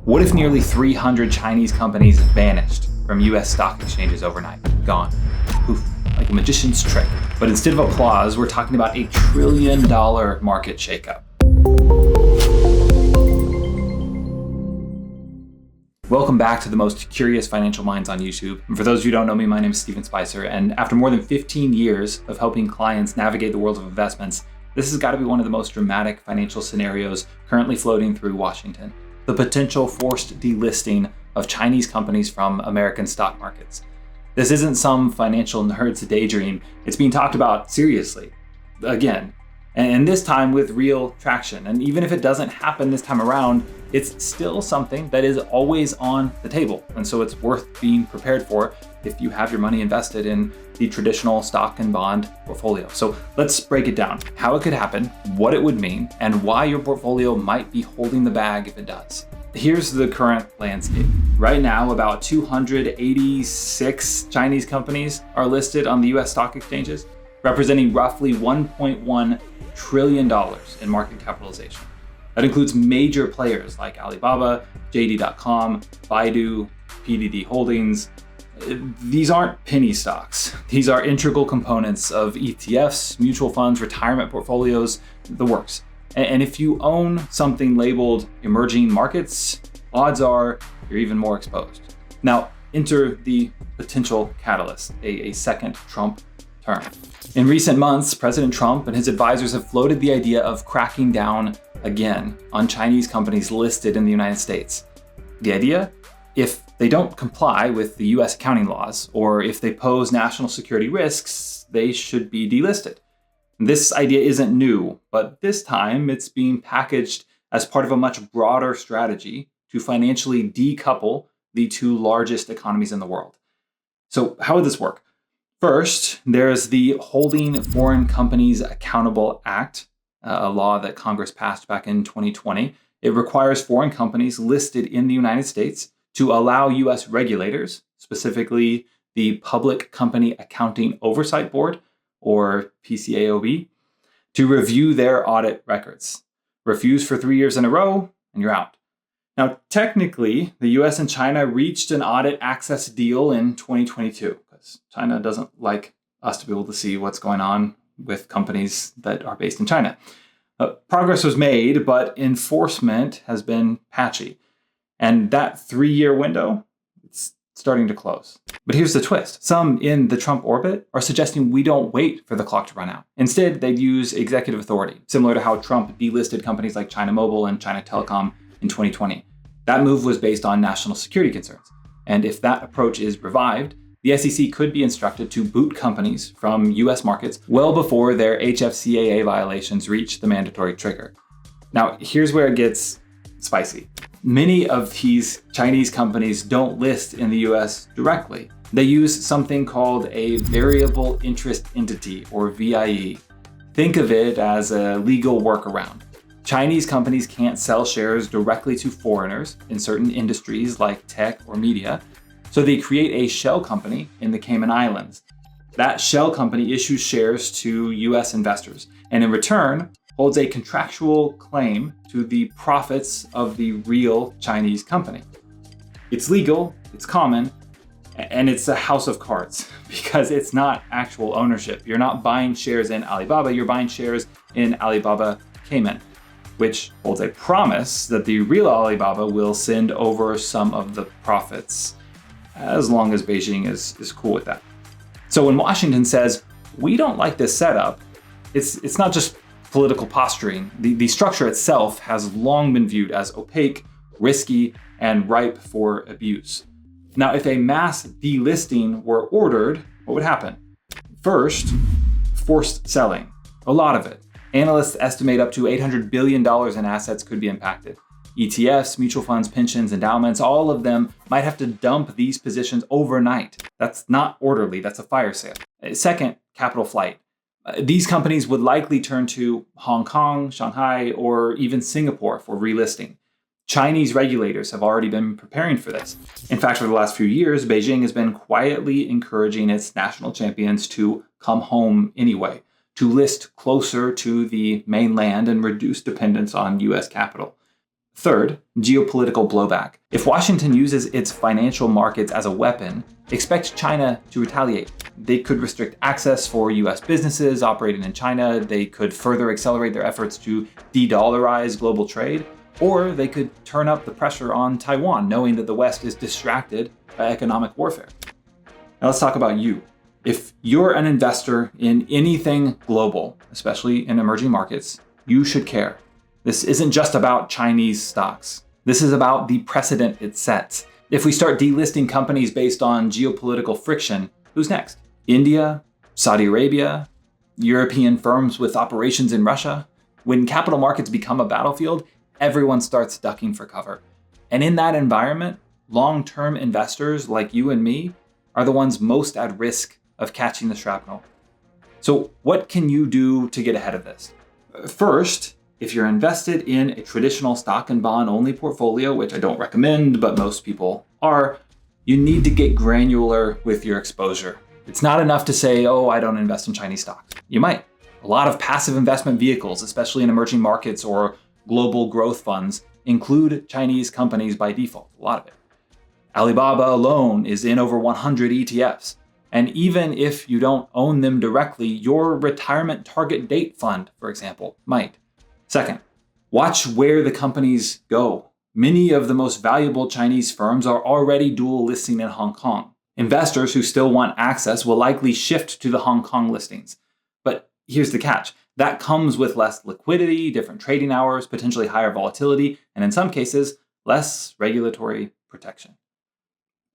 What if nearly 300 Chinese companies vanished from US stock exchanges overnight? Gone. Poof, like a magician's trick. But instead of applause, we're talking about $1 trillion market shakeup. Welcome back to the most curious financial minds on YouTube. And for those of you who don't know me, my name is Steven Spicer, and after more than 15 years of helping clients navigate the world of investments, this has got to be one of the most dramatic financial scenarios currently floating through Washington: the potential forced delisting of Chinese companies from American stock markets. This isn't some financial nerd's daydream. It's being talked about seriously, again, and this time with real traction. And even if it doesn't happen this time around, it's still something that is always on the table. And so it's worth being prepared for if you have your money invested in the traditional stock and bond portfolio. So let's break it down: how it could happen, what it would mean, and why your portfolio might be holding the bag if it does. Here's the current landscape. Right now, about 286 Chinese companies are listed on the US stock exchanges, representing roughly $1.1 trillion in market capitalization. That includes major players like Alibaba, JD.com, Baidu, PDD Holdings. These aren't penny stocks. These are integral components of ETFs, mutual funds, retirement portfolios, the works. And if you own something labeled emerging markets, odds are you're even more exposed. Now, enter the potential catalyst, a second Trump term. In recent months, President Trump and his advisors have floated the idea of cracking down again on Chinese companies listed in the United States. The idea? If they don't comply with the US accounting laws, or if they pose national security risks, they should be delisted. This idea isn't new, but this time it's being packaged as part of a much broader strategy to financially decouple the two largest economies in the world. So how would this work? First, there's the Holding Foreign Companies Accountable Act, a law that Congress passed back in 2020. It requires foreign companies listed in the United States to allow US regulators, specifically the Public Company Accounting Oversight Board, or PCAOB, to review their audit records. Refuse for 3 years in a row, and you're out. Now, technically, the US and China reached an audit access deal in 2022, because China doesn't like us to be able to see what's going on with companies that are based in China. Progress was made, but enforcement has been patchy. And that 3-year window, it's starting to close. But here's the twist. Some in the Trump orbit are suggesting we don't wait for the clock to run out. Instead, they'd use executive authority, similar to how Trump delisted companies like China Mobile and China Telecom in 2020. That move was based on national security concerns. And if that approach is revived, the SEC could be instructed to boot companies from US markets well before their HFCAA violations reach the mandatory trigger. Now, here's where it gets spicy. Many of these Chinese companies don't list in the US directly. They use something called a variable interest entity, or VIE. Think of it as a legal workaround. Chinese companies can't sell shares directly to foreigners in certain industries like tech or media, so they create a shell company in the Cayman Islands. That shell company issues shares to US investors, and in return, holds a contractual claim to the profits of the real Chinese company. It's legal, it's common, and it's a house of cards because it's not actual ownership. You're not buying shares in Alibaba, you're buying shares in Alibaba Cayman, which holds a promise that the real Alibaba will send over some of the profits, as long as Beijing is cool with that. So when Washington says, we don't like this setup, it's not just political posturing. The structure itself has long been viewed as opaque, risky, and ripe for abuse. Now, if a mass delisting were ordered, what would happen? First, forced selling, a lot of it. Analysts estimate up to $800 billion in assets could be impacted. ETFs, mutual funds, pensions, endowments, all of them might have to dump these positions overnight. That's not orderly, that's a fire sale. Second, capital flight. These companies would likely turn to Hong Kong, Shanghai, or even Singapore for relisting. Chinese regulators have already been preparing for this. In fact, for the last few years, Beijing has been quietly encouraging its national champions to come home anyway, to list closer to the mainland and reduce dependence on US capital. Third, geopolitical blowback. If Washington uses its financial markets as a weapon, expect China to retaliate. They could restrict access for US businesses operating in China. They could further accelerate their efforts to de-dollarize global trade, or they could turn up the pressure on Taiwan, knowing that the West is distracted by economic warfare. Now let's talk about you. If you're an investor in anything global, especially in emerging markets, you should care. This isn't just about Chinese stocks. This is about the precedent it sets. If we start delisting companies based on geopolitical friction, who's next? India, Saudi Arabia, European firms with operations in Russia? When capital markets become a battlefield, everyone starts ducking for cover. And in that environment, long-term investors like you and me are the ones most at risk of catching the shrapnel. So what can you do to get ahead of this? First, if you're invested in a traditional stock and bond only portfolio, which I don't recommend, but most people are, you need to get granular with your exposure. It's not enough to say, oh, I don't invest in Chinese stocks. You might. A lot of passive investment vehicles, especially in emerging markets or global growth funds, include Chinese companies by default, a lot of it. Alibaba alone is in over 100 ETFs. And even if you don't own them directly, your retirement target date fund, for example, might. Second, watch where the companies go. Many of the most valuable Chinese firms are already dual listing in Hong Kong. Investors who still want access will likely shift to the Hong Kong listings. But here's the catch. That comes with less liquidity, different trading hours, potentially higher volatility, and in some cases, less regulatory protection.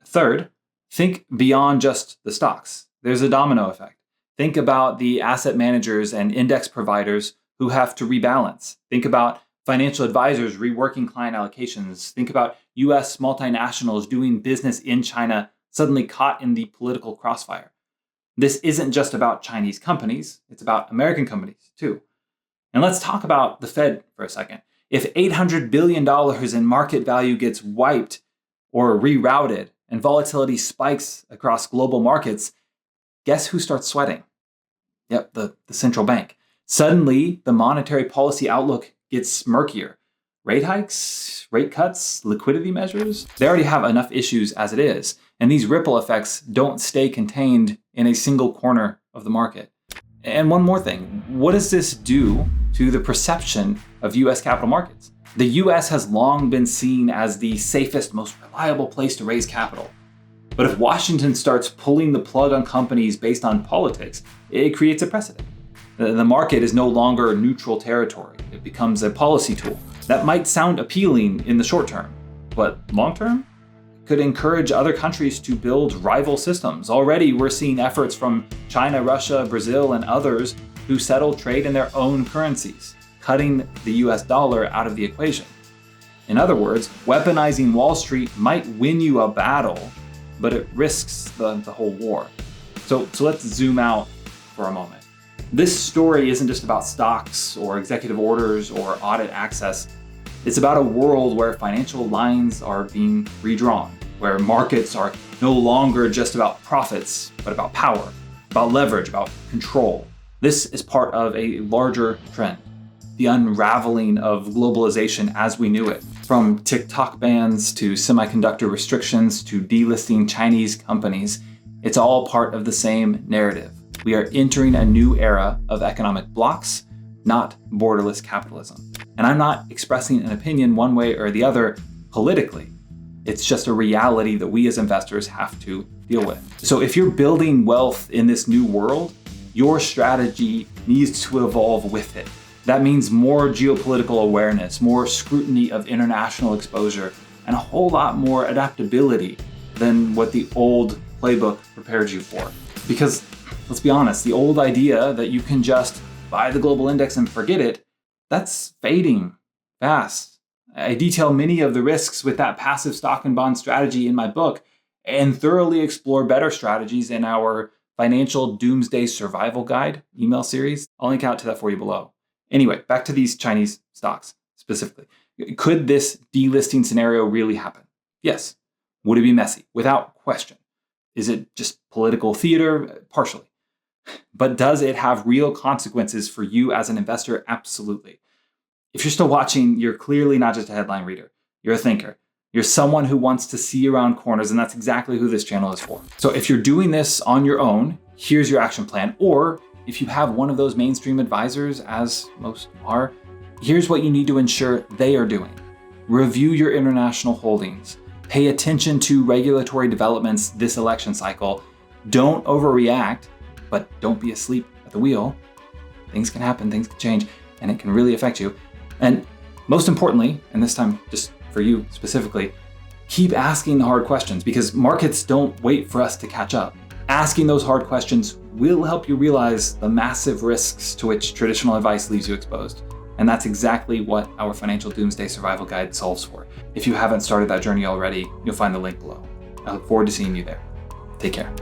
Third, think beyond just the stocks. There's a domino effect. Think about the asset managers and index providers who have to rebalance. Think about financial advisors reworking client allocations. Think about US multinationals doing business in China suddenly caught in the political crossfire. This isn't just about Chinese companies, it's about American companies too. And let's talk about the Fed for a second. If $800 billion in market value gets wiped or rerouted and volatility spikes across global markets, guess who starts sweating? Yep, the central bank. Suddenly, the monetary policy outlook gets murkier. Rate hikes, rate cuts, liquidity measures, they already have enough issues as it is. And these ripple effects don't stay contained in a single corner of the market. And one more thing, what does this do to the perception of US capital markets? The US has long been seen as the safest, most reliable place to raise capital. But if Washington starts pulling the plug on companies based on politics, it creates a precedent. The market is no longer neutral territory. It becomes a policy tool. That might sound appealing in the short term, but long term? Could encourage other countries to build rival systems. Already we're seeing efforts from China, Russia, Brazil, and others to settle trade in their own currencies, cutting the US dollar out of the equation. In other words, weaponizing Wall Street might win you a battle, but it risks the whole war. So let's zoom out for a moment. This story isn't just about stocks or executive orders or audit access. It's about a world where financial lines are being redrawn, where markets are no longer just about profits, but about power, about leverage, about control. This is part of a larger trend, the unraveling of globalization as we knew it. From TikTok bans to semiconductor restrictions to delisting Chinese companies, it's all part of the same narrative. We are entering a new era of economic blocks, not borderless capitalism. And I'm not expressing an opinion one way or the other politically. It's just a reality that we as investors have to deal with. So if you're building wealth in this new world, your strategy needs to evolve with it. That means more geopolitical awareness, more scrutiny of international exposure, and a whole lot more adaptability than what the old playbook prepared you for. Because let's be honest, the old idea that you can just buy the global index and forget it, that's fading fast. I detail many of the risks with that passive stock and bond strategy in my book and thoroughly explore better strategies in our Financial Doomsday Survival Guide email series. I'll link out to that for you below. Anyway, back to these Chinese stocks specifically. Could this delisting scenario really happen? Yes. Would it be messy? Without question. Is it just political theater? Partially. But does it have real consequences for you as an investor? Absolutely. If you're still watching, you're clearly not just a headline reader. You're a thinker. You're someone who wants to see around corners, and that's exactly who this channel is for. So if you're doing this on your own, here's your action plan. Or if you have one of those mainstream advisors, as most are, here's what you need to ensure they are doing. Review your international holdings. Pay attention to regulatory developments this election cycle. Don't overreact, but don't be asleep at the wheel. Things can happen, things can change, and it can really affect you. And most importantly, and this time just for you specifically, keep asking the hard questions, because markets don't wait for us to catch up. Asking those hard questions will help you realize the massive risks to which traditional advice leaves you exposed. And that's exactly what our Financial Doomsday Survival Guide solves for. If you haven't started that journey already, you'll find the link below. I look forward to seeing you there. Take care.